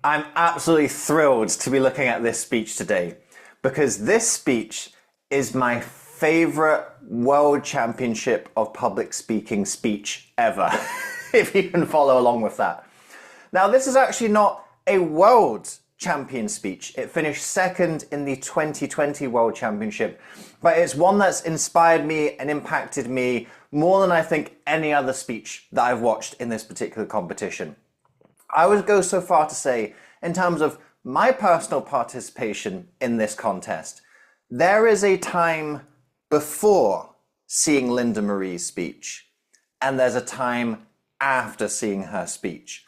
I'm absolutely thrilled to be looking at this speech today because this speech is my favorite World Championship of Public Speaking speech ever, if you can follow along with that. Now, this is actually not a World Champion speech. It finished second in the 2020 World Championship, but it's one that's inspired me and impacted me more than I think any other speech that I've watched in this particular competition. I would go so far to say, in terms of my personal participation in this contest, there is a time before seeing Linda Marie's speech, and there's a time after seeing her speech.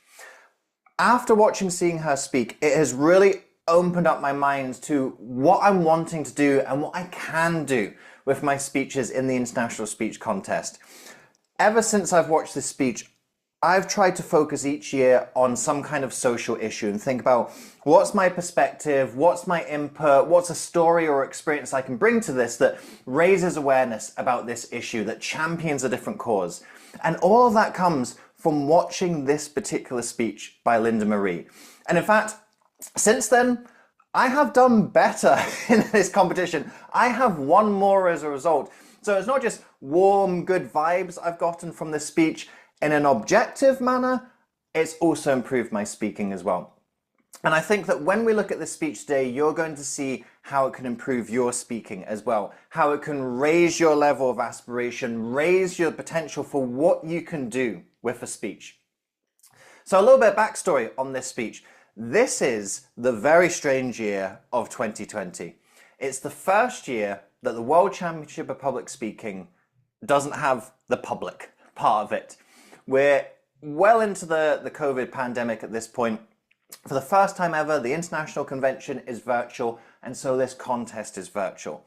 After seeing her speak, it has really opened up my mind to what I'm wanting to do and what I can do with my speeches in the International Speech Contest. Ever since I've watched this speech, I've tried to focus each year on some kind of social issue and think about what's my perspective, what's my input, what's a story or experience I can bring to this that raises awareness about this issue, that champions a different cause. And all of that comes from watching this particular speech by Linda Marie. And in fact, since then, I have done better in this competition. I have won more as a result. So it's not just warm, good vibes I've gotten from this speech. In an objective manner, it's also improved my speaking as well. And I think that when we look at this speech today, you're going to see how it can improve your speaking as well, how it can raise your level of aspiration, raise your potential for what you can do with a speech. So a little bit of backstory on this speech. This is the very strange year of 2020. It's the first year that the World Championship of Public Speaking doesn't have the public part of it. We're well into the COVID pandemic at this point. For the first time ever, the international convention is virtual, and so this contest is virtual.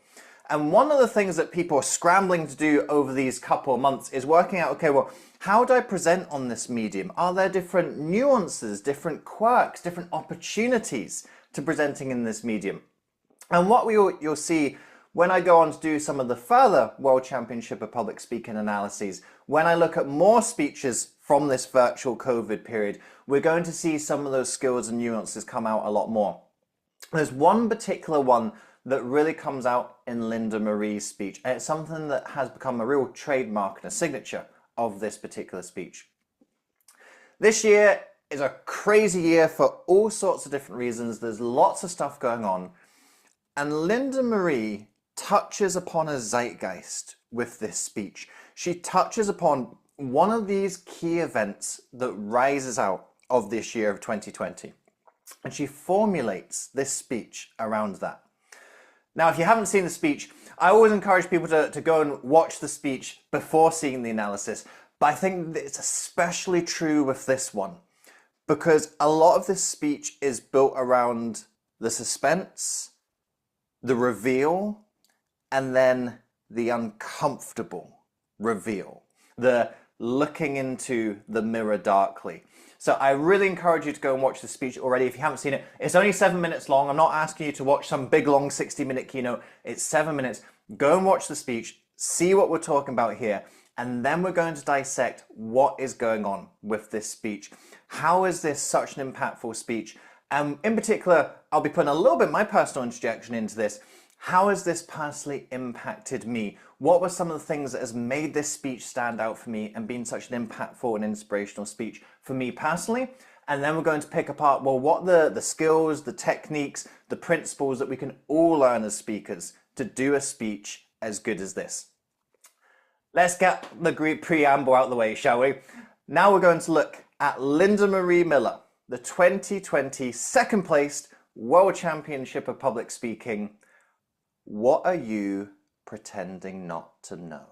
And one of the things that people are scrambling to do over these couple of months is working out, okay, well, how do I present on this medium? Are there different nuances, different quirks, different opportunities to presenting in this medium? And what you'll see when I go on to do some of the further World Championship of Public Speaking analyses, when I look at more speeches from this virtual COVID period, we're going to see some of those skills and nuances come out a lot more. There's one particular one that really comes out in Linda Marie's speech, and it's something that has become a real trademark and a signature of this particular speech. This year is a crazy year for all sorts of different reasons. There's lots of stuff going on, and Linda Marie touches upon a zeitgeist with this speech. She touches upon one of these key events that rises out of this year of 2020. And she formulates this speech around that. Now, if you haven't seen the speech, I always encourage people to go and watch the speech before seeing the analysis. But I think that it's especially true with this one, because a lot of this speech is built around the suspense, the reveal, and then the uncomfortable reveal, the looking into the mirror darkly. So I really encourage you to go and watch the speech already if you haven't seen it. It's only 7 minutes long. I'm not asking you to watch some big long 60-minute keynote. It's 7 minutes. Go and watch the speech, see what we're talking about here, and then we're going to dissect what is going on with this speech. How is this such an impactful speech? And in particular, I'll be putting a little bit of my personal interjection into this. How has this personally impacted me? What were some of the things that has made this speech stand out for me and been such an impactful and inspirational speech for me personally? And then we're going to pick apart, well, what the skills, the techniques, the principles that we can all learn as speakers to do a speech as good as this. Let's get the Greek preamble out of the way, shall we? Now we're going to look at Linda Marie Miller, the 2020 second placed World Championship of Public Speaking. What are you pretending not to know?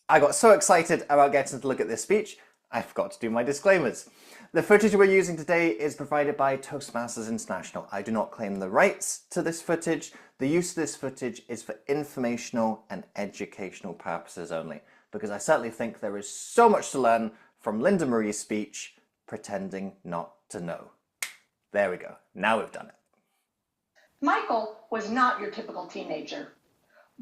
I got so excited about getting to look at this speech, I forgot to do my disclaimers. The footage we're using today is provided by Toastmasters International. I do not claim the rights to this footage. The use of this footage is for informational and educational purposes only, because I certainly think there is so much to learn from Linda Marie's speech, Pretending Not to Know. There we go. Now we've done it. Michael was not your typical teenager.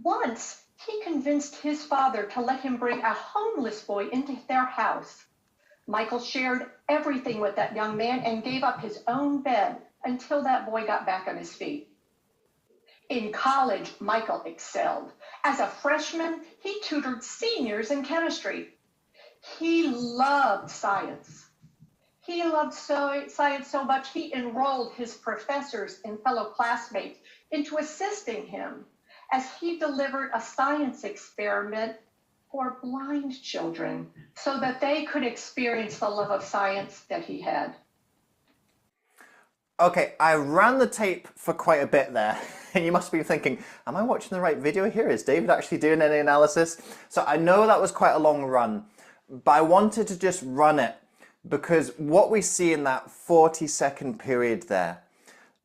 Once, he convinced his father to let him bring a homeless boy into their house. Michael shared everything with that young man and gave up his own bed until that boy got back on his feet. In college, Michael excelled. As a freshman, he tutored seniors in chemistry. He loved science. He loved science so much, he enrolled his professors and fellow classmates into assisting him as he delivered a science experiment for blind children so that they could experience the love of science that he had. Okay, I ran the tape for quite a bit there, and you must be thinking, am I watching the right video here? Is David actually doing any analysis? So I know that was quite a long run, but I wanted to just run it because what we see in that 40-second period there,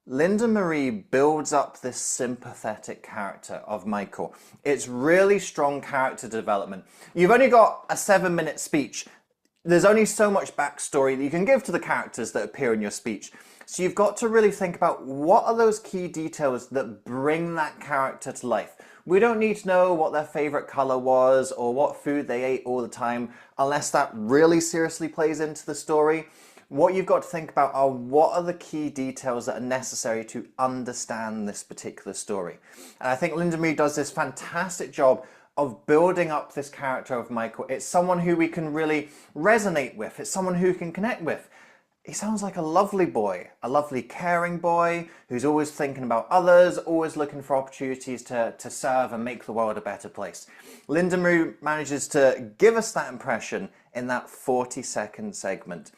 Linda Marie builds up this sympathetic character of Michael. It's really strong character development. You've only got a 7-minute speech. There's only so much backstory that you can give to the characters that appear in your speech. So you've got to really think about what are those key details that bring that character to life. We don't need to know what their favorite color was or what food they ate all the time unless that really seriously plays into the story. What you've got to think about are what are the key details that are necessary to understand this particular story. And I think Linda Marie does this fantastic job of building up this character of Michael. It's someone who we can really resonate with. It's someone who can connect with. He sounds like a lovely boy, a lovely caring boy who's always thinking about others, always looking for opportunities to serve and make the world a better place. Linda Marie manages to give us that impression in that 40-second segment.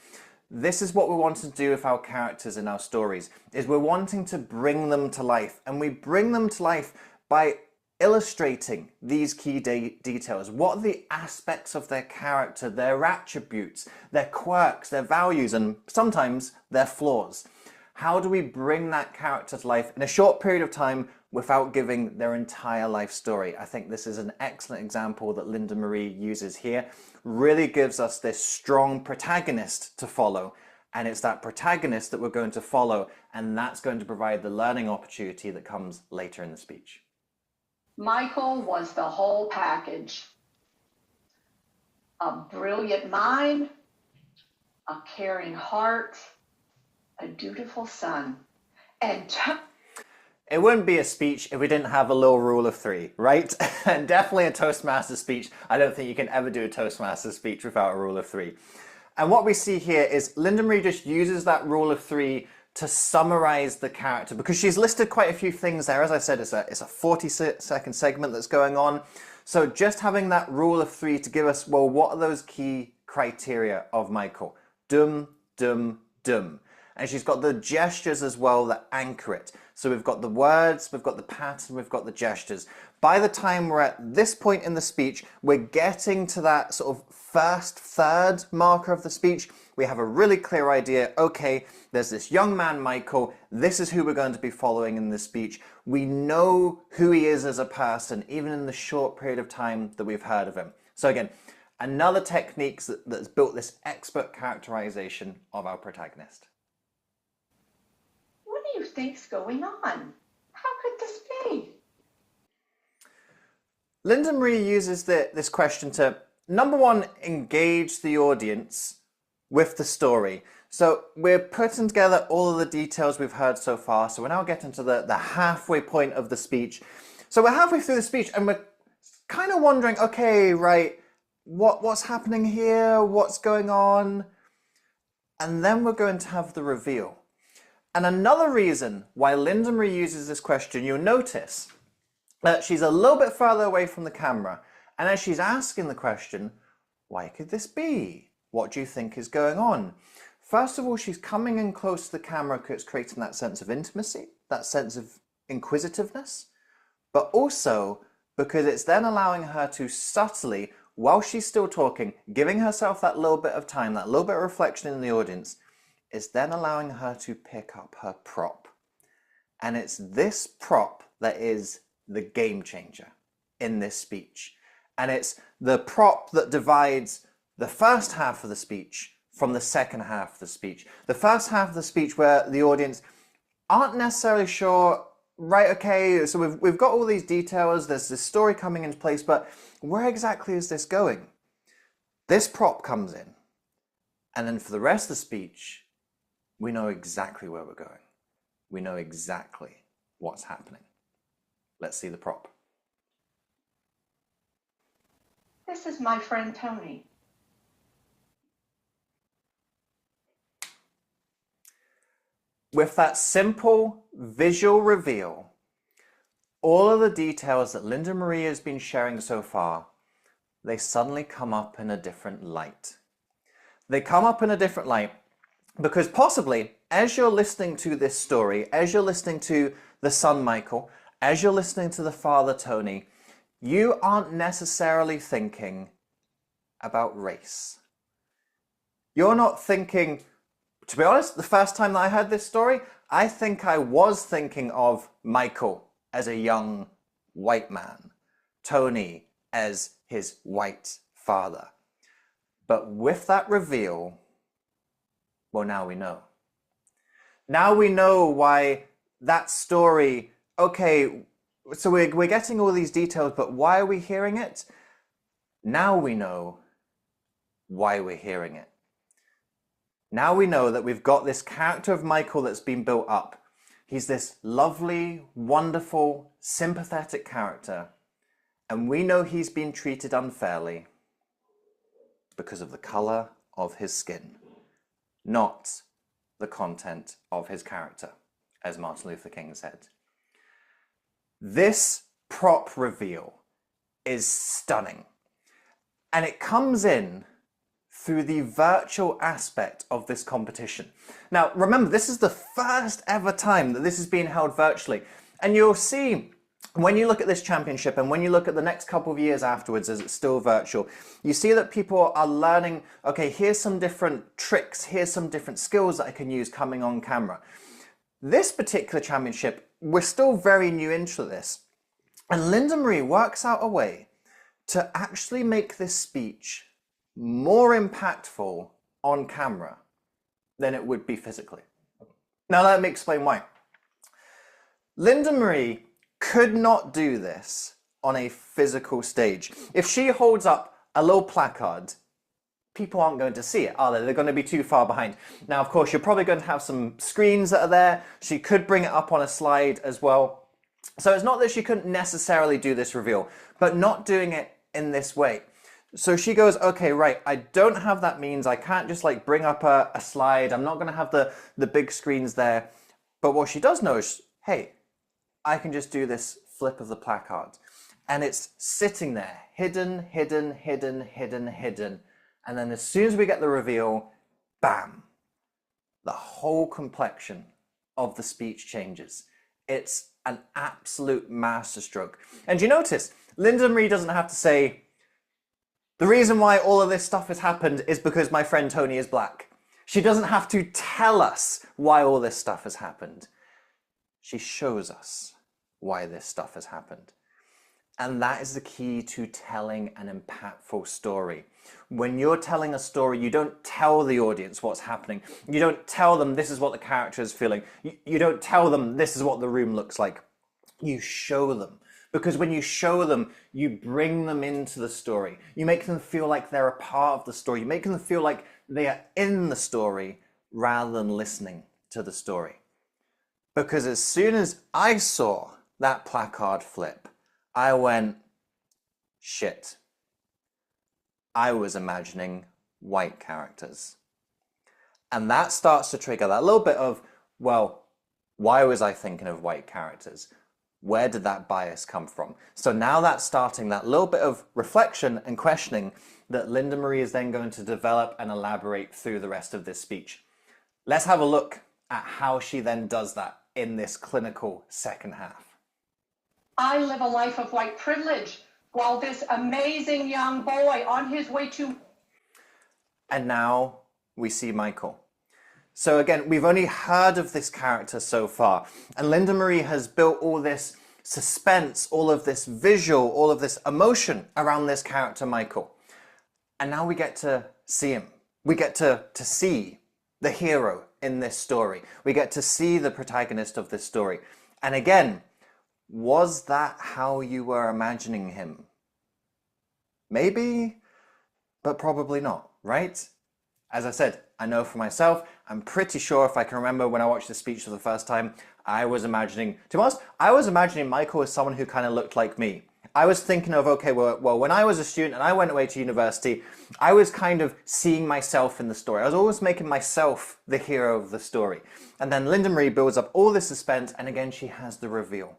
This is what we want to do with our characters in our stories, is we're wanting to bring them to life, and we bring them to life by illustrating these key details. What are the aspects of their character, their attributes, their quirks, their values, and sometimes their flaws? How do we bring that character to life in a short period of time without giving their entire life story? I think this is an excellent example that Linda Marie uses here. Really gives us this strong protagonist to follow, and it's that protagonist that we're going to follow, and that's going to provide the learning opportunity that comes later in the speech. Michael was the whole package. A brilliant mind, a caring heart, a dutiful son, and it wouldn't be a speech if we didn't have a little rule of 3, right? And definitely a Toastmaster speech. I don't think you can ever do a Toastmaster speech without a rule of 3. And what we see here is Linda Marie just uses that rule of 3 to summarize the character, because she's listed quite a few things there. As I said, it's a 40-second segment that's going on. So just having that rule of 3 to give us, well, what are those key criteria of Michael? Dum, dum, dum. And she's got the gestures as well that anchor it. So we've got the words, we've got the pattern, we've got the gestures. By the time we're at this point in the speech, we're getting to that sort of first third marker of the speech. We have a really clear idea, okay, there's this young man, Michael, this is who we're going to be following in this speech. We know who he is as a person, even in the short period of time that we've heard of him. So again, another technique that's built this expert characterization of our protagonist. what do you think's going on? How could this be? Linda Marie uses this question to, number one, engage the audience with the story. So we're putting together all of the details we've heard so far. So we're now getting to the halfway point of the speech. So we're halfway through the speech and we're kind of wondering, okay, right, what's happening here? What's going on? And then we're going to have the reveal. And another reason why Linda Marie uses this question, you'll notice that she's a little bit further away from the camera. And as she's asking the question, why could this be? What do you think is going on? First of all, she's coming in close to the camera because it's creating that sense of intimacy, that sense of inquisitiveness, but also because it's then allowing her to subtly, while she's still talking, giving herself that little bit of time, that little bit of reflection in the audience, is then allowing her to pick up her prop. And it's this prop that is the game changer in this speech. And it's the prop that divides the first half of the speech from the second half of the speech. The first half of the speech where the audience aren't necessarily sure, right, okay, so we've got all these details, there's this story coming into place, but where exactly is this going? This prop comes in And then for the rest of the speech, we know exactly where we're going. We know exactly what's happening. Let's see the prop. This is my friend Tony. With that simple visual reveal, all of the details that Linda Marie has been sharing so far, they suddenly come up in a different light. They come up in a different light because possibly as you're listening to this story, as you're listening to the son Michael, as you're listening to the father Tony, you aren't necessarily thinking about race. You're not thinking, to be honest, the first time that I heard this story, I think I was thinking of Michael as a young white man, Tony as his white father. But with that reveal, well, now we know. Now we know why that story, okay, so we're getting all these details, but why are we hearing it? Now we know why we're hearing it. Now we know that we've got this character of Michael that's been built up. He's this lovely, wonderful, sympathetic character, and we know he's been treated unfairly because of the color of his skin, not the content of his character, as Martin Luther King said. This prop reveal is stunning, and it comes in through the virtual aspect of this competition. Now, remember, this is the first ever time that this is being held virtually, and you'll see when you look at this championship and when you look at the next couple of years afterwards as it's still virtual, you see that people are learning, okay, here's some different tricks, here's some different skills that I can use coming on camera. This particular championship, we're still very new into this. And Linda Marie works out a way to actually make this speech more impactful on camera than it would be physically. Now let me explain why. Linda Marie could not do this on a physical stage. If she holds up a little placard, people aren't going to see it, are they? They're going to be too far behind. Now, of course, you're probably going to have some screens that are there. She could bring it up on a slide as well. So it's not that she couldn't necessarily do this reveal, but not doing it in this way. So she goes, okay, right, I don't have that means. I can't just like bring up a slide. I'm not going to have the big screens there. But what she does know is, hey, I can just do this flip of the placard. And it's sitting there, hidden, hidden, hidden, hidden, hidden. And then as soon as we get the reveal, bam, the whole complexion of the speech changes. It's an absolute masterstroke. And you notice, Linda Marie doesn't have to say, the reason why all of this stuff has happened is because my friend Tony is black. She doesn't have to tell us why all this stuff has happened. She shows us why this stuff has happened. And that is the key to telling an impactful story. When you're telling a story, you don't tell the audience what's happening. You don't tell them this is what the character is feeling. You don't tell them this is what the room looks like. You show them. Because when you show them, you bring them into the story. You make them feel like they're a part of the story. You make them feel like they are in the story rather than listening to the story. Because as soon as I saw that placard flip, I went, shit. I was imagining white characters. And that starts to trigger that little bit of, well, why was I thinking of white characters? Where did that bias come from? So now that's starting that little bit of reflection and questioning that Linda Marie is then going to develop and elaborate through the rest of this speech. Let's have a look at how she then does that in this clinical second half. I live a life of white privilege while this amazing young boy on his way to... And now we see Michael. So again, we've only heard of this character so far, and Linda Marie has built all this suspense, all of this visual, all of this emotion around this character, Michael. And now we get to see him. We get to see the hero in this story. We get to see the protagonist of this story. And again, was that how you were imagining him? Maybe, but probably not, right? As I said, I know for myself, I'm pretty sure if I can remember when I watched the speech for the first time, I was imagining, to be honest, I was imagining Michael as someone who kind of looked like me. I was thinking of, okay, well, when I was a student and I went away to university, I was kind of seeing myself in the story. I was always making myself the hero of the story. And then Linda Marie builds up all this suspense, and again, she has the reveal.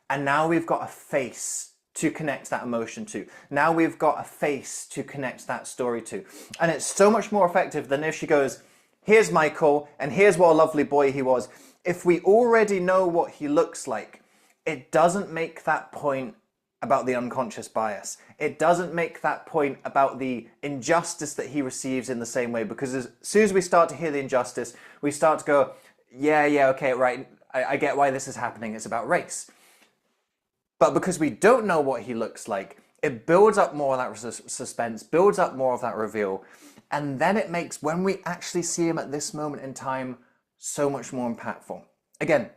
And now we've got a face to connect that emotion to. Now we've got a face to connect that story to. And it's so much more effective than if she goes, here's Michael, and here's what a lovely boy he was. If we already know what he looks like, it doesn't make that point about the unconscious bias. It doesn't make that point about the injustice that he receives in the same way, because as soon as we start to hear the injustice, we start to go, yeah, okay, right, I get why this is happening, it's about race. But because we don't know what he looks like, it builds up more of that suspense, builds up more of that reveal, and then it makes, when we actually see him at this moment in time, so much more impactful. Again,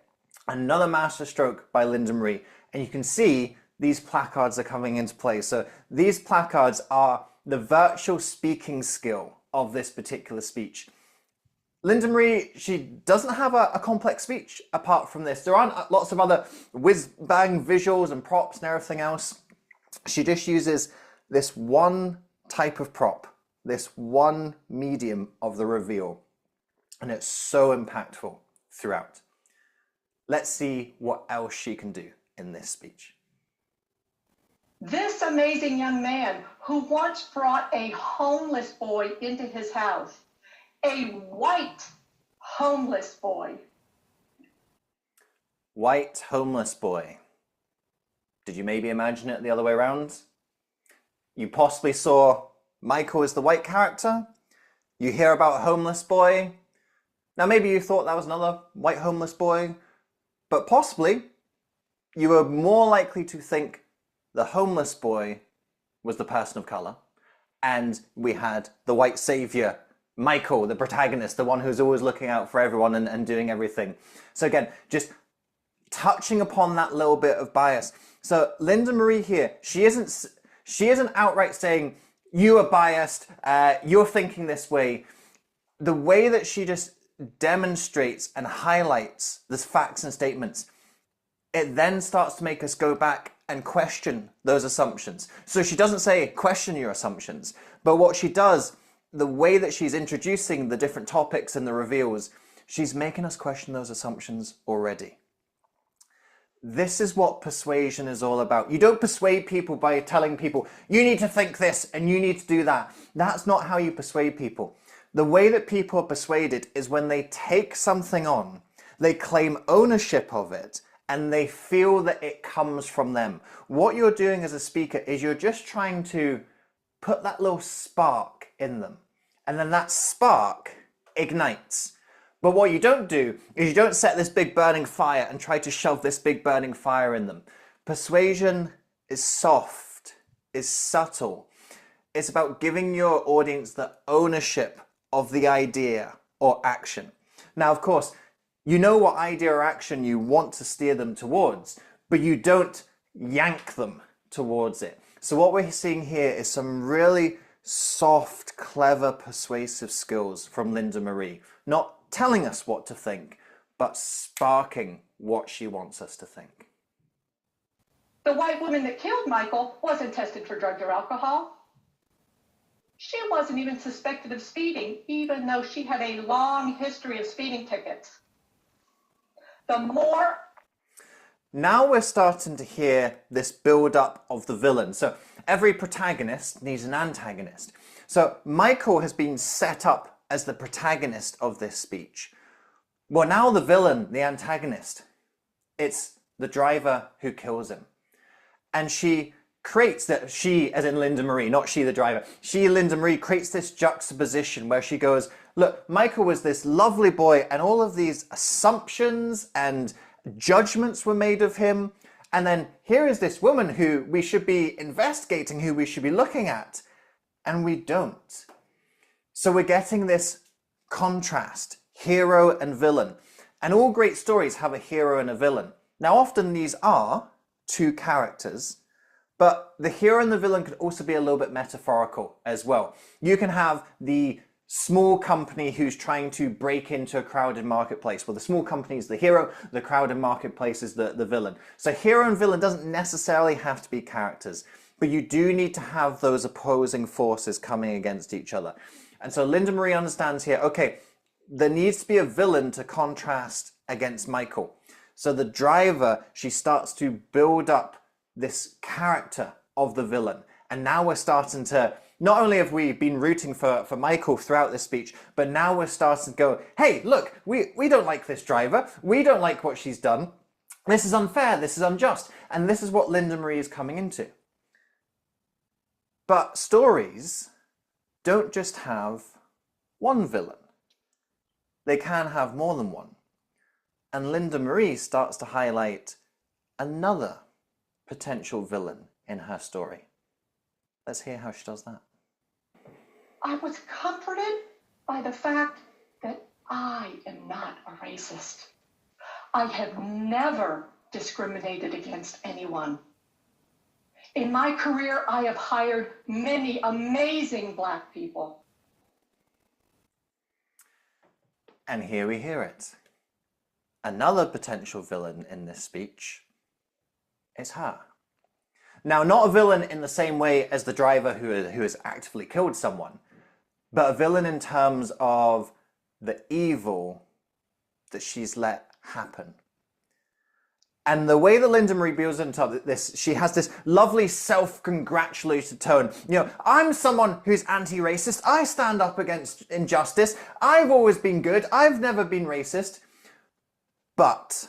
another masterstroke by Linda Marie, and you can see these placards are coming into play. So these placards are the virtual speaking skill of this particular speech. Linda Marie, she doesn't have a complex speech apart from this. There aren't lots of other whiz-bang visuals and props and everything else. She just uses this one type of prop, this one medium of the reveal, and it's so impactful throughout. Let's see what else she can do in this speech. This amazing young man who once brought a homeless boy into his house, a white homeless boy. White homeless boy. Did you maybe imagine it the other way around? You possibly saw Michael as the white character. You hear about a homeless boy. Now maybe you thought that was another white homeless boy, but possibly you were more likely to think the homeless boy was the person of color, and we had the white savior, Michael, the protagonist, the one who's always looking out for everyone and doing everything. So again, just touching upon that little bit of bias. So Linda Marie here, she isn't outright saying, you are biased, you're thinking this way. The way that she just demonstrates and highlights these facts and statements, it then starts to make us go back and question those assumptions. So she doesn't say question your assumptions, but what she does, the way that she's introducing the different topics and the reveals, she's making us question those assumptions already. This is what persuasion is all about. You don't persuade people by telling people, you need to think this and you need to do that. That's not how you persuade people. The way that people are persuaded is when they take something on, they claim ownership of it, and they feel that it comes from them. What you're doing as a speaker is you're just trying to put that little spark in them, and then that spark ignites. But what you don't do is you don't set this big burning fire and try to shove this big burning fire in them. Persuasion is soft, is subtle. It's about giving your audience the ownership of the idea or action. Now, of course, you know what idea or action you want to steer them towards, but you don't yank them towards it. So what we're seeing here is some really soft, clever, persuasive skills from Linda Marie. Not telling us what to think, but sparking what she wants us to think. The white woman that killed Michael wasn't tested for drugs or alcohol. She wasn't even suspected of speeding, even though she had a long history of speeding tickets. Now we're starting to hear this build-up of the villain. So every protagonist needs an antagonist. So Michael has been set up as the protagonist of this speech. Well, now the villain, the antagonist, it's the driver who kills him. And she creates that, she as in Linda Marie, not she the driver, Linda Marie creates this juxtaposition where she goes, look, Michael was this lovely boy and all of these assumptions and judgments were made of him. And then here is this woman who we should be investigating, who we should be looking at, and we don't. So we're getting this contrast, hero and villain. And all great stories have a hero and a villain. Now often these are two characters, but the hero and the villain can also be a little bit metaphorical as well. You can have the small company who's trying to break into a crowded marketplace. Well, the small company is the hero, the crowded marketplace is the villain. So hero and villain doesn't necessarily have to be characters, but you do need to have those opposing forces coming against each other. And so Linda Marie understands here, okay, there needs to be a villain to contrast against Michael. So the driver, she starts to build up this character of the villain. And now we're starting to, not only have we been rooting for Michael throughout this speech, but now we're starting to go, hey, look, we don't like this driver. We don't like what she's done. This is unfair. This is unjust. And this is what Linda Marie is coming into. But stories don't just have one villain. They can have more than one. And Linda Marie starts to highlight another potential villain in her story. Let's hear how she does that. I was comforted by the fact that I am not a racist. I have never discriminated against anyone. In my career, I have hired many amazing Black people. And here we hear it. Another potential villain in this speech is her. Now, not a villain in the same way as the driver who has actively killed someone, but a villain in terms of the evil that she's let happen. And the way that Linda Marie builds into this, she has this lovely self-congratulatory tone. You know, I'm someone who's anti-racist. I stand up against injustice. I've always been good. I've never been racist. But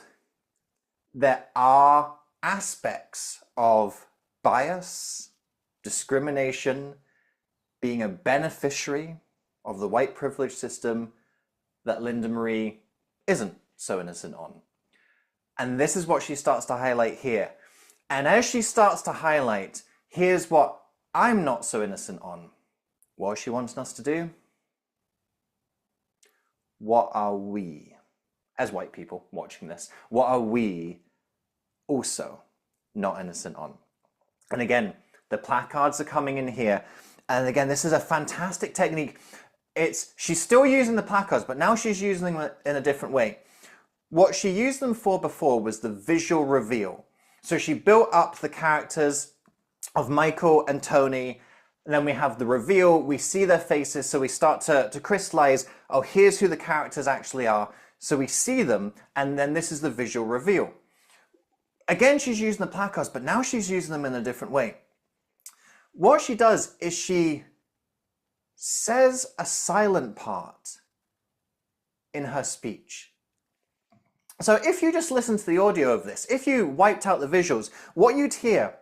there are aspects of bias, discrimination, being a beneficiary of the white privilege system that Linda Marie isn't so innocent on. And this is what she starts to highlight here. And as she starts to highlight, here's what I'm not so innocent on. What is she wanting us to do? What are we, as white people watching this, what are we also not innocent on? And again, the placards are coming in here. And again, this is a fantastic technique. She's still using the placards, but now she's using them in a different way. What she used them for before was the visual reveal. So she built up the characters of Michael and Tony, and then we have the reveal, we see their faces, so we start to crystallize, oh, here's who the characters actually are. So we see them, and then this is the visual reveal. Again, she's using the placards, but now she's using them in a different way. What she does is she says a silent part in her speech. So if you just listen to the audio of this, if you wiped out the visuals, what you'd hear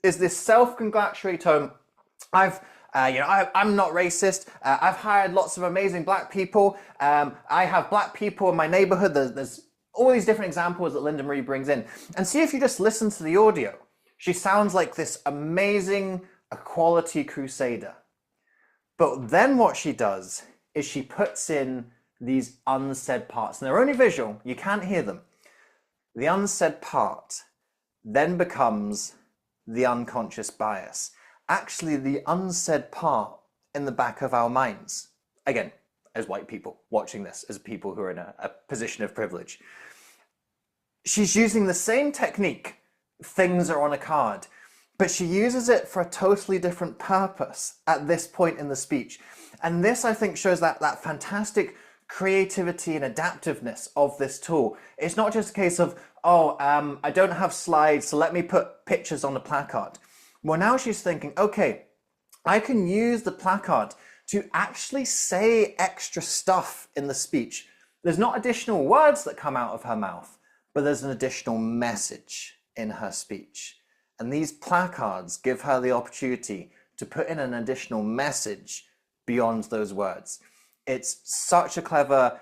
is this self-congratulatory tone. I'm not racist. I've hired lots of amazing Black people. I have Black people in my neighborhood. There's all these different examples that Linda Marie brings in. And see, if you just listen to the audio, she sounds like this amazing equality crusader. But then what she does is she puts in these unsaid parts. And they're only visual, you can't hear them. The unsaid part then becomes the unconscious bias. Actually, the unsaid part in the back of our minds. Again, as white people watching this, as people who are in a position of privilege. She's using the same technique, things are on a card, but she uses it for a totally different purpose at this point in the speech. And this, I think, shows that fantastic creativity and adaptiveness of this tool. It's not just a case of, I don't have slides, so let me put pictures on the placard. Well, now she's thinking, okay, I can use the placard to actually say extra stuff in the speech. There's not additional words that come out of her mouth, but there's an additional message in her speech. And these placards give her the opportunity to put in an additional message beyond those words. It's such a clever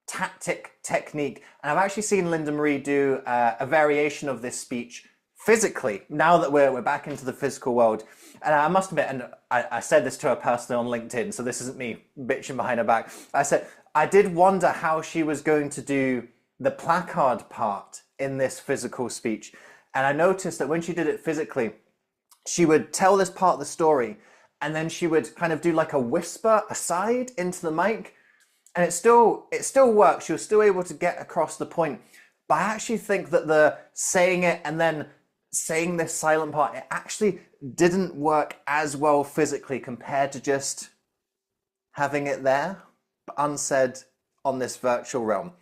technique. And I've actually seen Linda Marie do a variation of this speech physically, now that we're back into the physical world. And I must admit, and I said this to her personally on LinkedIn, so this isn't me bitching behind her back. I said, I did wonder how she was going to do the placard part in this physical speech. And I noticed that when she did it physically, she would tell this part of the story, and then she would kind of do like a whisper aside into the mic, and it still works. She was still able to get across the point. But I actually think that the saying it and then saying this silent part, it actually didn't work as well physically compared to just having it there, but unsaid on this virtual realm.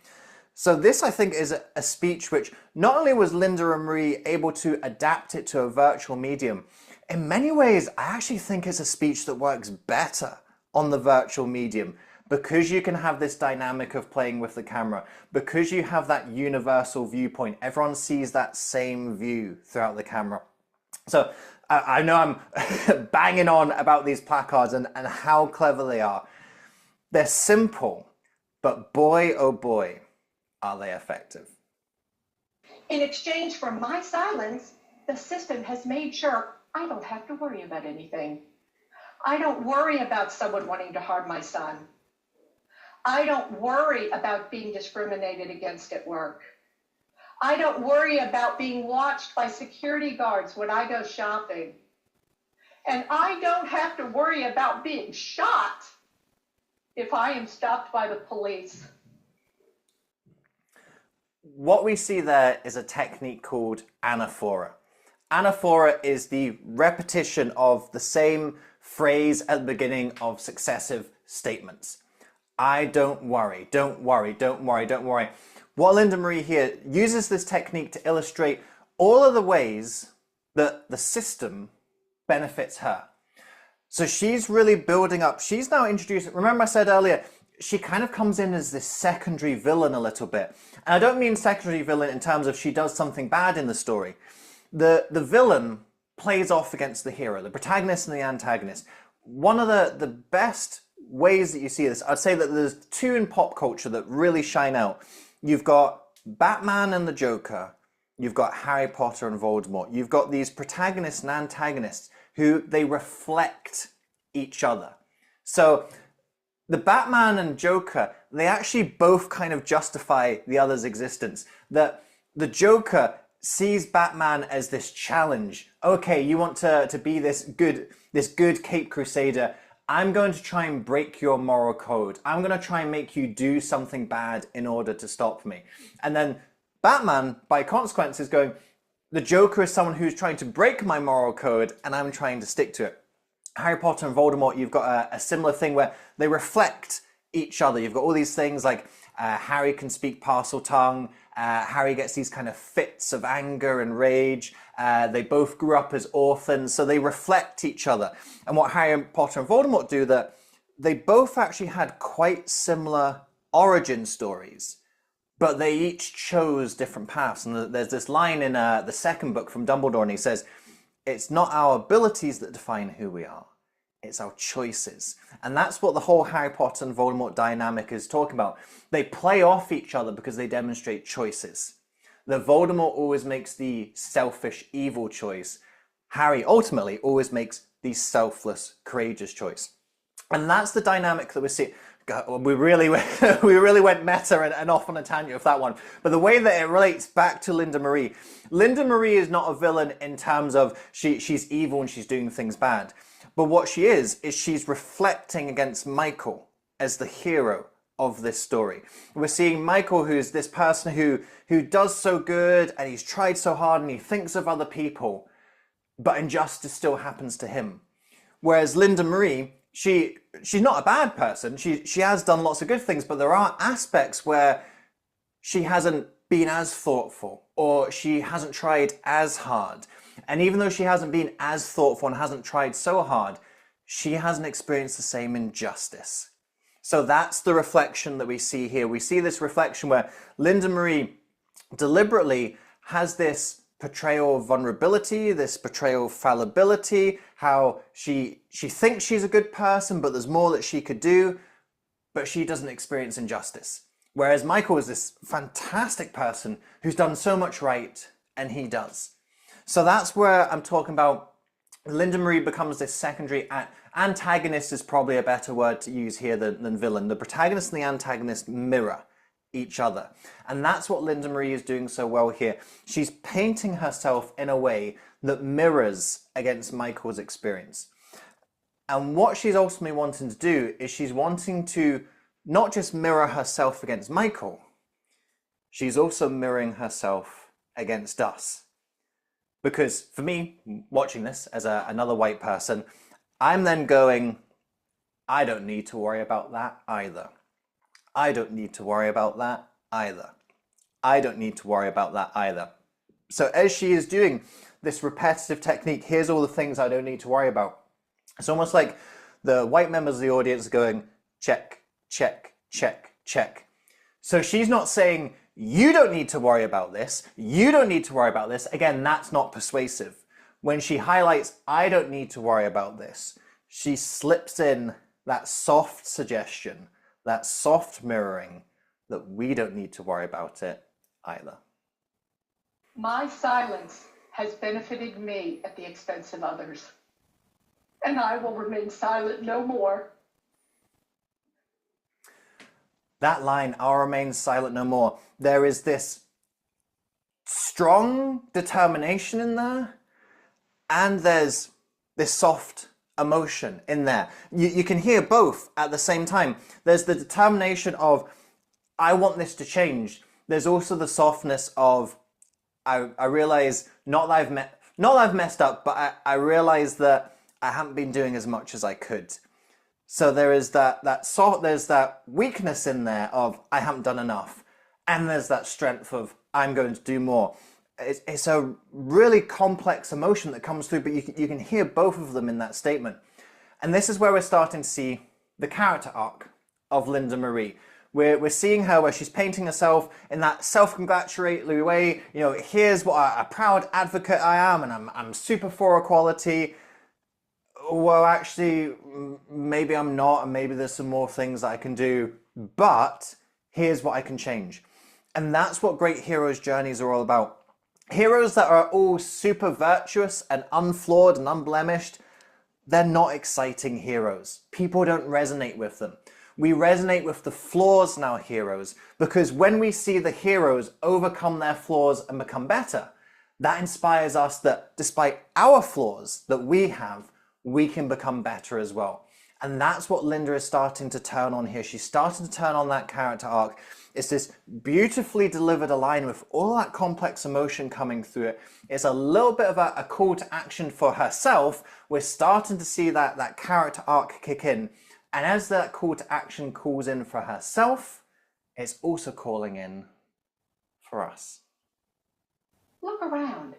So this, I think, is a speech which not only was Linda and Marie able to adapt it to a virtual medium, in many ways, I actually think it's a speech that works better on the virtual medium because you can have this dynamic of playing with the camera, because you have that universal viewpoint. Everyone sees that same view throughout the camera. So I know I'm banging on about these placards and how clever they are. They're simple, but boy, oh boy, are they effective. In exchange for my silence, the system has made sure I don't have to worry about anything. I don't worry about someone wanting to harm my son. I don't worry about being discriminated against at work. I don't worry about being watched by security guards when I go shopping. And I don't have to worry about being shot if I am stopped by the police. What we see there is a technique called anaphora. Anaphora is the repetition of the same phrase at the beginning of successive statements. I don't worry, don't worry, don't worry, don't worry. What Linda Marie here uses this technique to illustrate all of the ways that the system benefits her. So she's really building up, she's now introducing, remember I said earlier, she kind of comes in as this secondary villain a little bit. And I don't mean secondary villain in terms of she does something bad in the story. The villain plays off against the hero, the protagonist and the antagonist. One of the best ways that you see this, I'd say that there's two in pop culture that really shine out. You've got Batman and the Joker. You've got Harry Potter and Voldemort. You've got these protagonists and antagonists who they reflect each other. So the Batman and Joker, they actually both kind of justify the other's existence. That the Joker sees Batman as this challenge. Okay, you want to be this good Cape Crusader. I'm going to try and break your moral code. I'm going to try and make you do something bad in order to stop me. And then Batman, by consequence, is going, the Joker is someone who's trying to break my moral code and I'm trying to stick to it. Harry Potter and Voldemort, you've got a similar thing where they reflect each other. You've got all these things like Harry can speak Parseltongue. Harry gets these kind of fits of anger and rage. They both grew up as orphans, so they reflect each other. And what Harry Potter and Voldemort do, that they both actually had quite similar origin stories, but they each chose different paths. And there's this line in the second book from Dumbledore, and he says, it's not our abilities that define who we are, it's our choices. And that's what the whole Harry Potter and Voldemort dynamic is talking about. They play off each other because they demonstrate choices. The Voldemort always makes the selfish, evil choice. Harry ultimately always makes the selfless, courageous choice. And that's the dynamic that we see. We really went meta and off on a tangent with that one. But the way that it relates back to Linda Marie. Linda Marie is not a villain in terms of she's evil and she's doing things bad. But what she is she's reflecting against Michael as the hero of this story. We're seeing Michael, who's this person who does so good and he's tried so hard and he thinks of other people, but injustice still happens to him. Whereas Linda Marie, she's not a bad person. She has done lots of good things, but there are aspects where she hasn't been as thoughtful or she hasn't tried as hard. And even though she hasn't been as thoughtful and hasn't tried so hard, she hasn't experienced the same injustice. So that's the reflection that we see here. We see this reflection where Linda Marie deliberately has this portrayal of vulnerability, this portrayal of fallibility, how she thinks she's a good person, but there's more that she could do, but she doesn't experience injustice. Whereas Michael is this fantastic person who's done so much right, and he does. So that's where I'm talking about Linda Marie becomes this secondary antagonist is probably a better word to use here than villain. The protagonist and the antagonist mirror each other. And that's what Linda Marie is doing so well here. She's painting herself in a way that mirrors against Michael's experience. And what she's ultimately wanting to do is she's wanting to not just mirror herself against Michael, she's also mirroring herself against us. Because for me, watching this as another white person, I'm then going, I don't need to worry about that either. I don't need to worry about that either. I don't need to worry about that either. So as she is doing this repetitive technique, here's all the things I don't need to worry about. It's almost like the white members of the audience are going, check, check, check, check. So she's not saying, you don't need to worry about this. You don't need to worry about this. Again, that's not persuasive. When she highlights, I don't need to worry about this, she slips in that soft suggestion, that soft mirroring, that we don't need to worry about it either. My silence has benefited me at the expense of others, and I will remain silent no more. That line, I'll remain silent no more, there is this strong determination in there, and there's this soft emotion in there. You can hear both at the same time. There's the determination of, I want this to change. There's also the softness of, I realize, not that I've messed up, but I realize that I haven't been doing as much as I could. So there is there's that weakness in there of, I haven't done enough. And there's that strength of, I'm going to do more. It's a really complex emotion that comes through, but you can hear both of them in that statement. And this is where we're starting to see the character arc of Linda Marie. We're seeing her where she's painting herself in that self-congratulatory way. You know, here's what a proud advocate I am, and I'm super for equality. Well, actually, maybe I'm not, and maybe there's some more things that I can do, but here's what I can change. And that's what great heroes' journeys are all about. Heroes that are all super virtuous and unflawed and unblemished, they're not exciting heroes. People don't resonate with them. We resonate with the flaws in our heroes, because when we see the heroes overcome their flaws and become better, that inspires us that despite our flaws that we have, we can become better as well. And that's what Linda is starting to turn on here. She's starting to turn on that character arc. It's this beautifully delivered line with all that complex emotion coming through it. It's a little bit of a call to action for herself. We're starting to see that character arc kick in. And as that call to action calls in for herself, it's also calling in for us. Look around.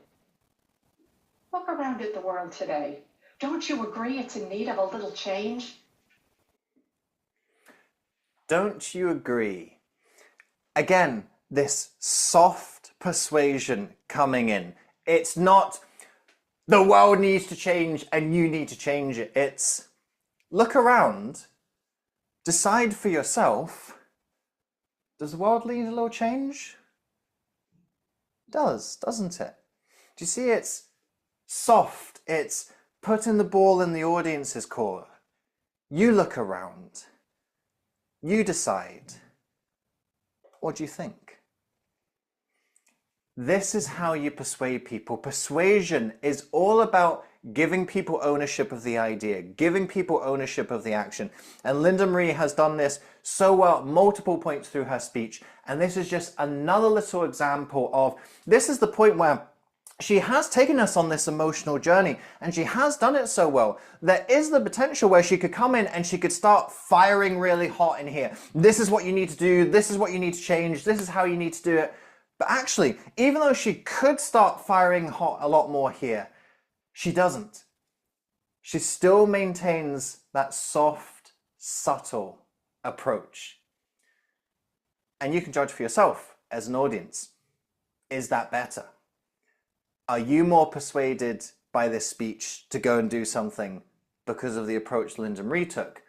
Look around at the world today. Don't you agree it's in need of a little change? Don't you agree? Again, this soft persuasion coming in. It's not, the world needs to change and you need to change it. It's, look around, decide for yourself, does the world need a little change? It does, doesn't it? Do you see it's soft, it's putting the ball in the audience's court. You look around, you decide. What do you think? This is how you persuade people. Persuasion is all about giving people ownership of the idea, giving people ownership of the action. And Linda Marie has done this so well at multiple points through her speech. And this is just another little example of, this is the point where she has taken us on this emotional journey, and she has done it so well. There is the potential where she could come in and she could start firing really hot in here. This is what you need to do. This is what you need to change. This is how you need to do it. But actually, even though she could start firing hot a lot more here, she doesn't. She still maintains that soft, subtle approach. And you can judge for yourself as an audience. Is that better? Are you more persuaded by this speech to go and do something because of the approach Linda Marie took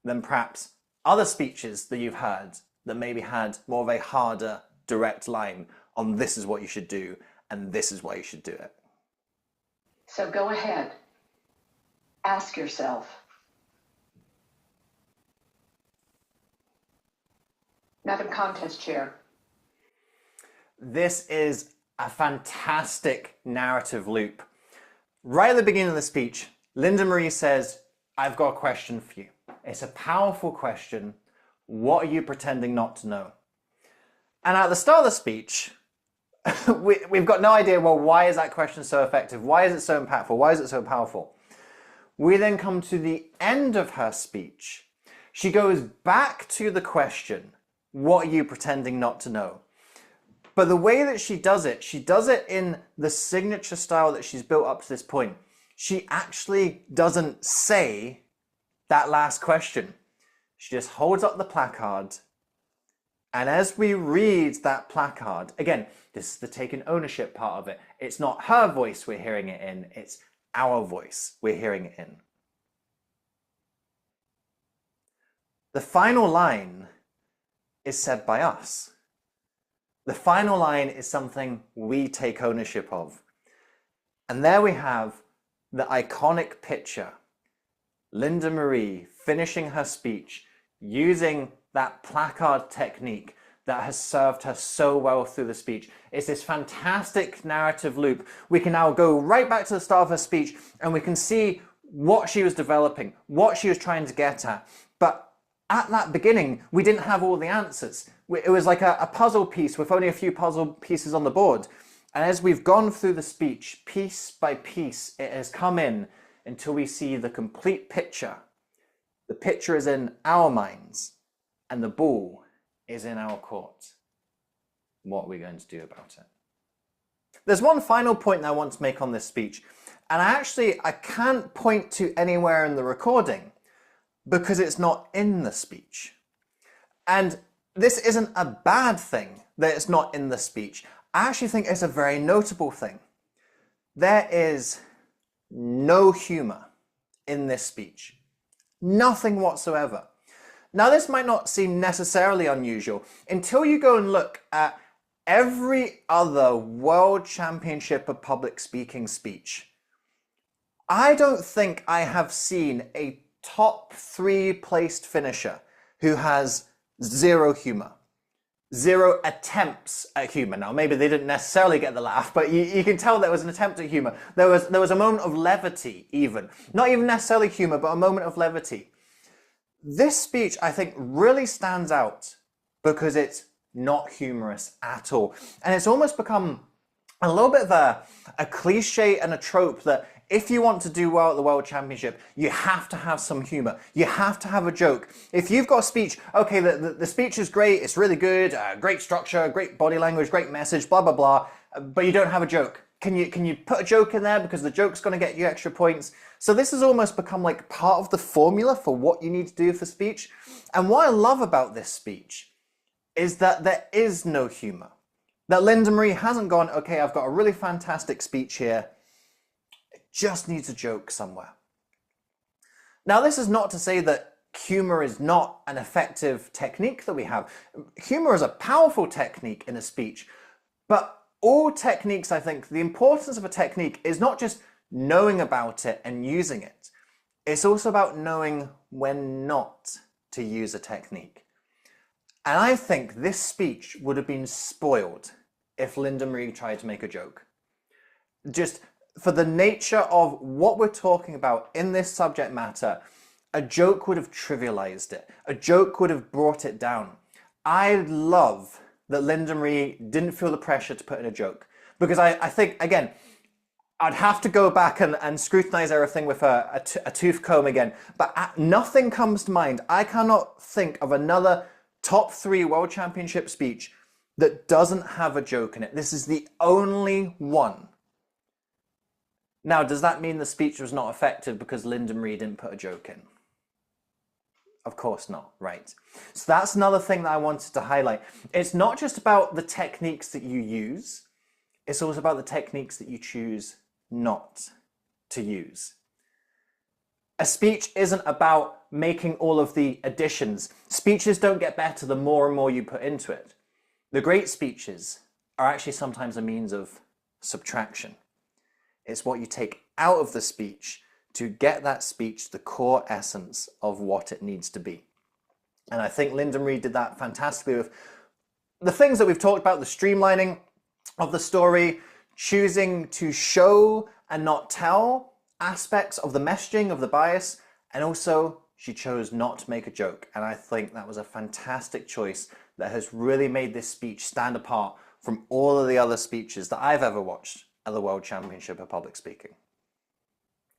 than perhaps other speeches that you've heard that maybe had more of a harder, direct line on this is what you should do and this is why you should do it? So go ahead. Ask yourself. Madam Contest Chair. This is a fantastic narrative loop. Right at the beginning of the speech, Linda Marie says, I've got a question for you. It's a powerful question. What are you pretending not to know? And at the start of the speech, we've got no idea, well, why is that question so effective? Why is it so impactful? Why is it so powerful? We then come to the end of her speech. She goes back to the question, what are you pretending not to know? But the way that she does it in the signature style that she's built up to this point. She actually doesn't say that last question. She just holds up the placard. And as we read that placard, again, this is the taking ownership part of it. It's not her voice we're hearing it in, it's our voice we're hearing it in. The final line is said by us. The final line is something we take ownership of. And there we have the iconic picture. Linda Marie finishing her speech using that placard technique that has served her so well through the speech. It's this fantastic narrative loop. We can now go right back to the start of her speech and we can see what she was developing, what she was trying to get at. But at that beginning, we didn't have all the answers. It was like a puzzle piece with only a few puzzle pieces on the board. And as we've gone through the speech, piece by piece, it has come in until we see the complete picture. The picture is in our minds and the ball is in our court. What are we going to do about it? There's one final point that I want to make on this speech, and I can't point to anywhere in the recording because it's not in the speech. And this isn't a bad thing that it's not in the speech. I actually think it's a very notable thing. There is no humor in this speech. Nothing whatsoever. Now, this might not seem necessarily unusual until you go and look at every other World Championship of Public Speaking speech. I don't think I have seen a top 3 placed finisher who has zero humor. Zero attempts at humor. Now, maybe they didn't necessarily get the laugh, but you can tell there was an attempt at humor. There was a moment of levity even. Not even necessarily humor, but a moment of levity. This speech, I think, really stands out because it's not humorous at all. And it's almost become a little bit of a cliche and a trope that if you want to do well at the World Championship, you have to have some humor. You have to have a joke. If you've got a speech, okay, the speech is great, it's really good, great structure, great body language, great message, blah, blah, blah, but you don't have a joke. Can you put a joke in there because the joke's going to get you extra points? So this has almost become like part of the formula for what you need to do for speech. And what I love about this speech is that there is no humor. That Linda Marie hasn't gone, okay, I've got a really fantastic speech here. It just needs a joke somewhere. Now, this is not to say that humor is not an effective technique that we have. Humor is a powerful technique in a speech, but all techniques, I think, the importance of a technique is not just knowing about it and using it. It's also about knowing when not to use a technique. And I think this speech would have been spoiled if Linda Marie tried to make a joke. Just for the nature of what we're talking about in this subject matter, a joke would have trivialized it. A joke would have brought it down. I love that Linda Marie didn't feel the pressure to put in a joke. Because I think, again, I'd have to go back and scrutinize everything with a tooth comb again. But nothing comes to mind. I cannot think of another top 3 World Championship speech that doesn't have a joke in it. This is the only one. Now, does that mean the speech was not effective because Linda Marie didn't put a joke in? Of course not, right? So that's another thing that I wanted to highlight. It's not just about the techniques that you use, it's also about the techniques that you choose not to use. A speech isn't about making all of the additions. Speeches don't get better the more and more you put into it. The great speeches are actually sometimes a means of subtraction. It's what you take out of the speech to get that speech the core essence of what it needs to be. And I think Linda Marie did that fantastically with the things that we've talked about, the streamlining of the story, choosing to show and not tell aspects of the messaging, of the bias, And also, she chose not to make a joke. And I think that was a fantastic choice that has really made this speech stand apart from all of the other speeches that I've ever watched at the World Championship of Public Speaking.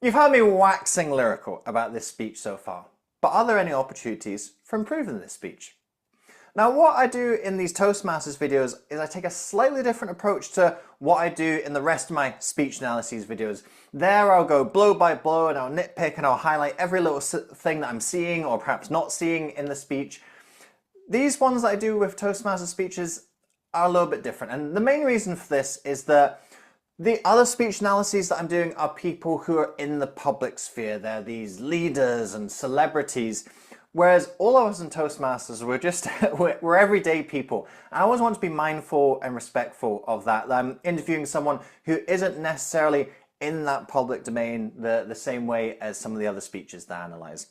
You've heard me waxing lyrical about this speech so far, but are there any opportunities for improving this speech? Now, what I do in these Toastmasters videos is I take a slightly different approach to what I do in the rest of my speech analyses videos. There I'll go blow by blow and I'll nitpick and I'll highlight every little thing that I'm seeing or perhaps not seeing in the speech. These ones that I do with Toastmaster speeches are a little bit different. And the main reason for this is that the other speech analyses that I'm doing are people who are in the public sphere. They're these leaders and celebrities. Whereas all of us in Toastmasters, we're everyday people. I always want to be mindful and respectful of that. I'm interviewing someone who isn't necessarily in that public domain the same way as some of the other speeches that I analyze.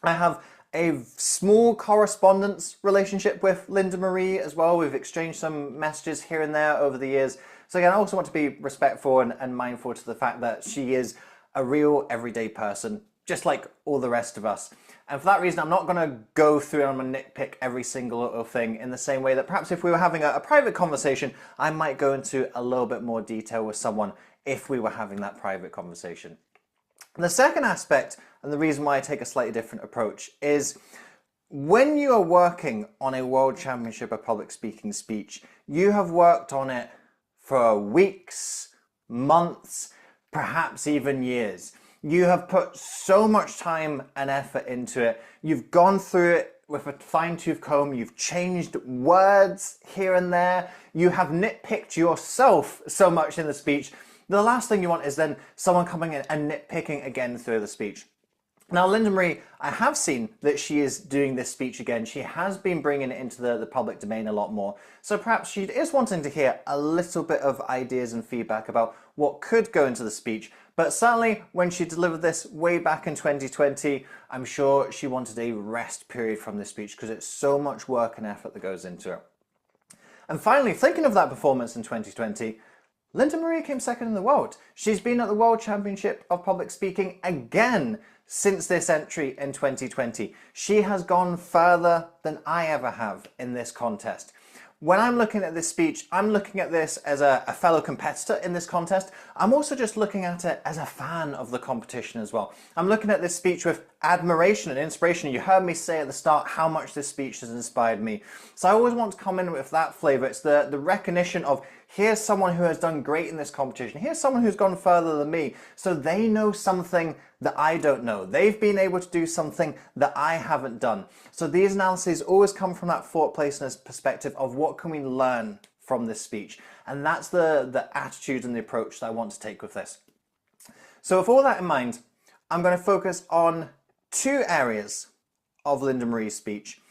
I have a small correspondence relationship with Linda Marie as well. We've exchanged some messages here and there over the years. So again, I also want to be respectful and mindful to the fact that she is a real everyday person, just like all the rest of us. And for that reason, I'm not going to go through and I'm going to nitpick every single little thing in the same way that perhaps if we were having a private conversation, I might go into a little bit more detail with someone if we were having that private conversation. And the second aspect, and the reason why I take a slightly different approach, is when you are working on a World Championship of Public Speaking speech, you have worked on it for weeks, months, perhaps even years. You have put so much time and effort into it. You've gone through it with a fine-tooth comb. You've changed words here and there. You have nitpicked yourself so much in the speech. The last thing you want is then someone coming in and nitpicking again through the speech. Now, Linda Marie, I have seen that she is doing this speech again. She has been bringing it into the public domain a lot more. So perhaps she is wanting to hear a little bit of ideas and feedback about what could go into the speech. But certainly when she delivered this way back in 2020, I'm sure she wanted a rest period from this speech because it's so much work and effort that goes into it. And finally, thinking of that performance in 2020, Linda Marie came second in the world. She's been at the World Championship of Public Speaking again since this entry in 2020. She has gone further than I ever have in this contest. When I'm looking at this speech, I'm looking at this as a fellow competitor in this contest. I'm also just looking at it as a fan of the competition as well. I'm looking at this speech with admiration and inspiration. You heard me say at the start how much this speech has inspired me. So I always want to come in with that flavor. It's the recognition of here's someone who has done great in this competition. Here's someone who's gone further than me. So they know something that I don't know. They've been able to do something that I haven't done. So these analyses always come from that thought place and perspective of what can we learn from this speech. And that's the attitude and the approach that I want to take with this. So with all that in mind, I'm going to focus on two areas of Linda Marie's speech.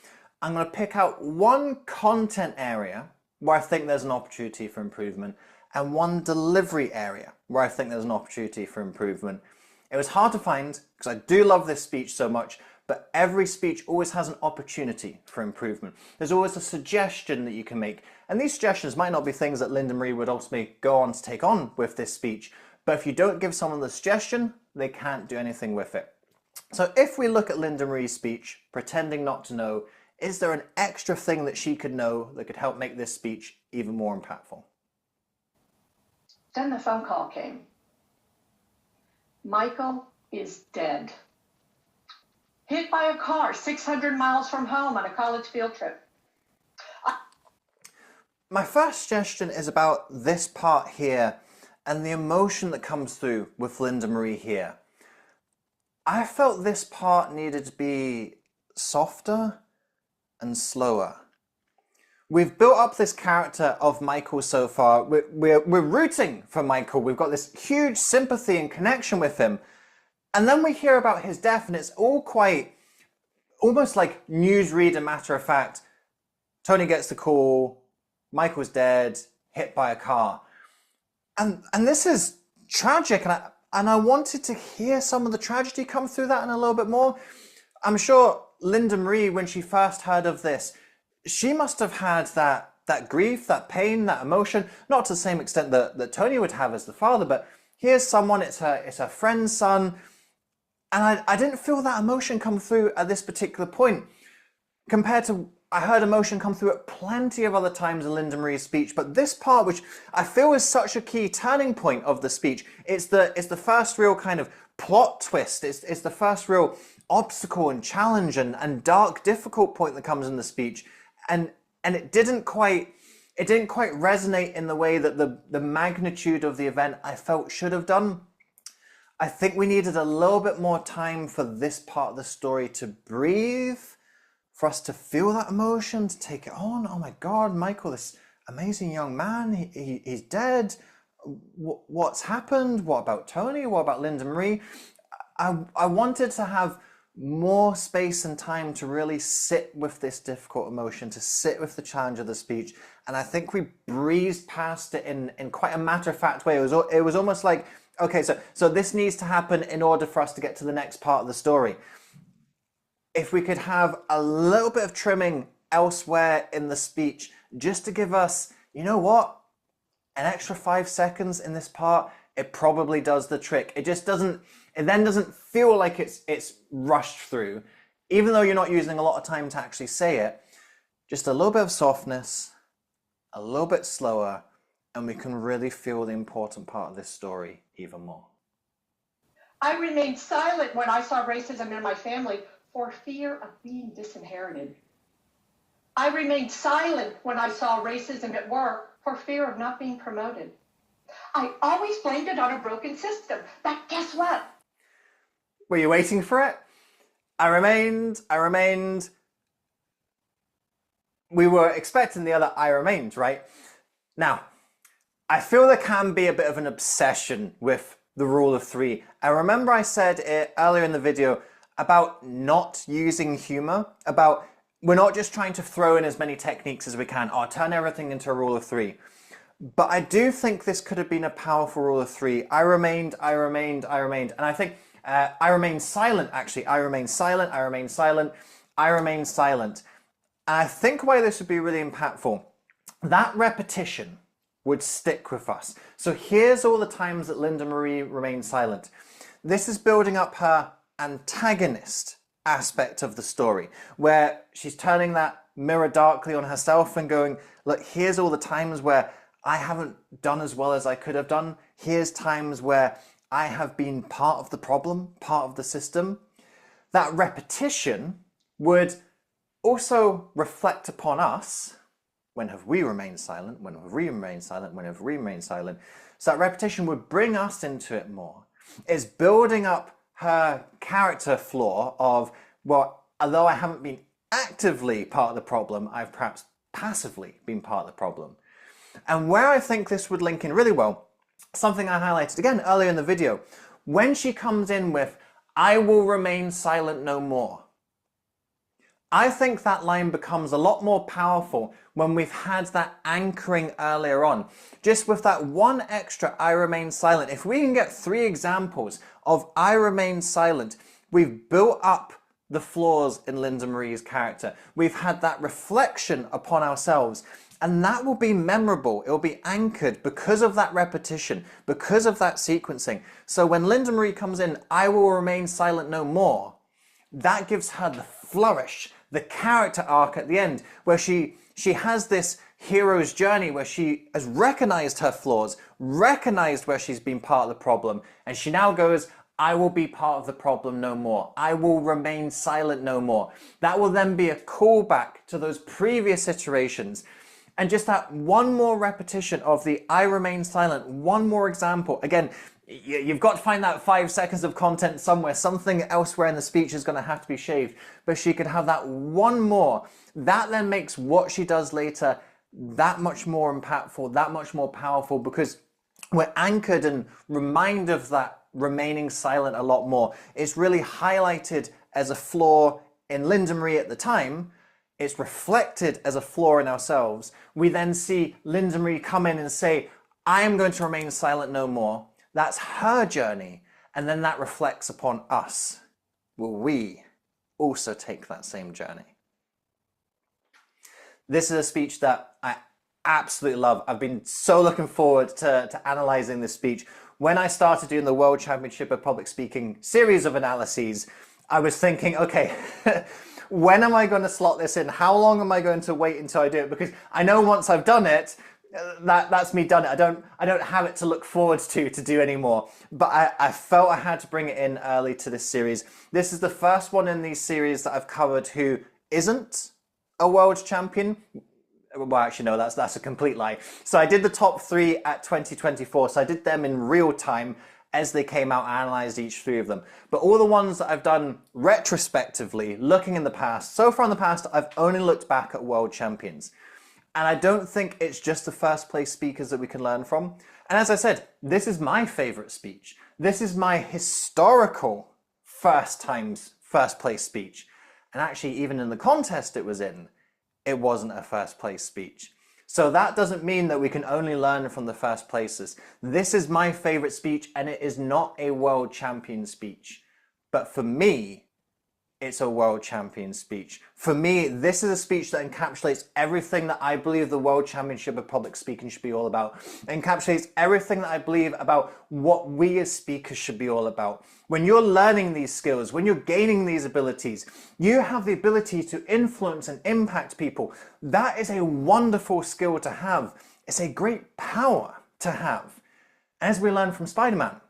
I'm going to pick out one content area where I think there's an opportunity for improvement and one delivery area where I think there's an opportunity for improvement. It was hard to find because I do love this speech so much, but every speech always has an opportunity for improvement. There's always a suggestion that you can make. And these suggestions might not be things that Linda Marie would ultimately go on to take on with this speech, but if you don't give someone the suggestion, they can't do anything with it. So if we look at Linda Marie's speech, pretending not to know, is there an extra thing that she could know that could help make this speech even more impactful? Then the phone call came. Michael is dead. Hit by a car 600 miles from home on a college field trip. My first suggestion is about this part here and the emotion that comes through with Linda Marie here. I felt this part needed to be softer and slower. We've built up this character of Michael so far. We're rooting for Michael. We've got this huge sympathy and connection with him. And then we hear about his death and it's all quite, almost like newsreader matter of fact. Tony gets the call, Michael's dead, hit by a car. And this is tragic. And I wanted to hear some of the tragedy come through that and a little bit more. I'm sure Linda Marie, when she first heard of this, she must have had that grief, that pain, that emotion, not to the same extent that Tony would have as the father, but here's someone, it's her friend's son, And I didn't feel that emotion come through at this particular point compared to, I heard emotion come through at plenty of other times in Linda Marie's speech, but this part, which I feel is such a key turning point of the speech, it's the first real kind of plot twist. It's the first real obstacle and challenge and dark, difficult point that comes in the speech. And it didn't quite resonate in the way that the magnitude of the event I felt should have done. I think we needed a little bit more time for this part of the story to breathe, for us to feel that emotion, to take it on. Oh my God, Michael, this amazing young man, he's dead. What's happened? What about Tony? What about Linda Marie? I wanted to have more space and time to really sit with this difficult emotion, to sit with the challenge of the speech. And I think we breezed past it in quite a matter-of-fact way. It was almost like, okay, so this needs to happen in order for us to get to the next part of the story. If we could have a little bit of trimming elsewhere in the speech, just to give us, you know what, an extra 5 seconds in this part, it probably does the trick. It then doesn't feel like it's rushed through, even though you're not using a lot of time to actually say it. Just a little bit of softness, a little bit slower, and we can really feel the important part of this story even more. I remained silent when I saw racism in my family for fear of being disinherited. I remained silent when I saw racism at work for fear of not being promoted. I always blamed it on a broken system, but guess what? Were you waiting for it? I remained. We were expecting the other I remained, right? Now, I feel there can be a bit of an obsession with the rule of three. I remember I said it earlier in the video about not using humor, about we're not just trying to throw in as many techniques as we can, or turn everything into a rule of three. But I do think this could have been a powerful rule of three. I remained. And I think I remained silent, actually. I remained silent. And I think why this would be really impactful, that repetition would stick with us. So here's all the times that Linda Marie remained silent. This is building up her antagonist aspect of the story, where she's turning that mirror darkly on herself and going, look, here's all the times where I haven't done as well as I could have done. Here's times where I have been part of the problem, part of the system. That repetition would also reflect upon us. When have we remained silent? When have we remained silent? When have we remained silent? So that repetition would bring us into it more. It's building up her character flaw of, well, although I haven't been actively part of the problem, I've perhaps passively been part of the problem. And where I think this would link in really well, something I highlighted again earlier in the video, when she comes in with, I will remain silent no more. I think that line becomes a lot more powerful when we've had that anchoring earlier on. Just with that one extra I remain silent, if we can get 3 examples of I remain silent, we've built up the flaws in Linda Marie's character. We've had that reflection upon ourselves, and that will be memorable. It will be anchored because of that repetition, because of that sequencing. So when Linda Marie comes in, I will remain silent no more, that gives her the flourish, the character arc at the end, where she has this hero's journey where she has recognized her flaws, recognized where she's been part of the problem, and she now goes, I will be part of the problem no more. I will remain silent no more. That will then be a callback to those previous iterations. And just that one more repetition of the I remain silent, one more example. Again, you've got to find that 5 seconds of content somewhere. Something elsewhere in the speech is going to have to be shaved. But she could have that one more. That then makes what she does later that much more impactful, that much more powerful, because we're anchored and reminded of that remaining silent a lot more. It's really highlighted as a flaw in Linda Marie at the time. It's reflected as a flaw in ourselves. We then see Linda Marie come in and say, I am going to remain silent no more. That's her journey. And then that reflects upon us. Will we also take that same journey? This is a speech that I absolutely love. I've been so looking forward to analyzing this speech. when I started doing the World Championship of Public Speaking series of analyses, I was thinking, okay, when am I going to slot this in? How long am I going to wait until I do it? Because I know once I've done it, that's me done it. I don't have it to look forward to do anymore. But I felt I had to bring it in early to this series. This is the first one in these series that I've covered who isn't a world champion. Well, actually, no, that's a complete lie. So I did the top 3 at 2024. So I did them in real time as they came out, analyzed each 3 of them. But all the ones that I've done retrospectively, looking in the past, so far in the past, I've only looked back at world champions. And I don't think it's just the first place speakers that we can learn from. And as I said, this is my favorite speech. This is my historical first place speech. And actually, even in the contest it was in, it wasn't a first place speech. So that doesn't mean that we can only learn from the first places. This is my favorite speech, and it is not a world champion speech. But for me, it's a world champion speech. For me, this is a speech that encapsulates everything that I believe the World Championship of Public Speaking should be all about. It encapsulates everything that I believe about what we as speakers should be all about. When you're learning these skills, when you're gaining these abilities, you have the ability to influence and impact people. That is a wonderful skill to have. It's a great power to have. As we learn from Spider-Man,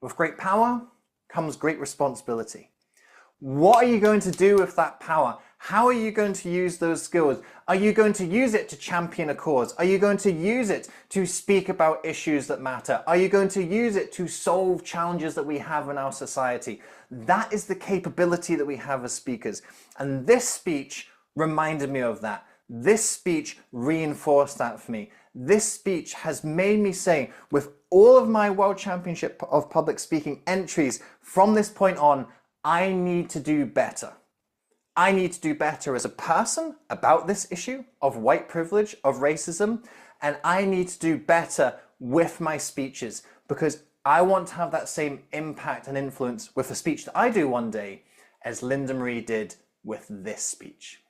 with great power comes great responsibility. What are you going to do with that power? How are you going to use those skills? Are you going to use it to champion a cause? Are you going to use it to speak about issues that matter? Are you going to use it to solve challenges that we have in our society? That is the capability that we have as speakers. And this speech reminded me of that. This speech reinforced that for me. This speech has made me say, with all of my World Championship of Public Speaking entries from this point on, I need to do better. I need to do better as a person about this issue of white privilege, of racism, and I need to do better with my speeches because I want to have that same impact and influence with the speech that I do one day as Linda Marie did with this speech.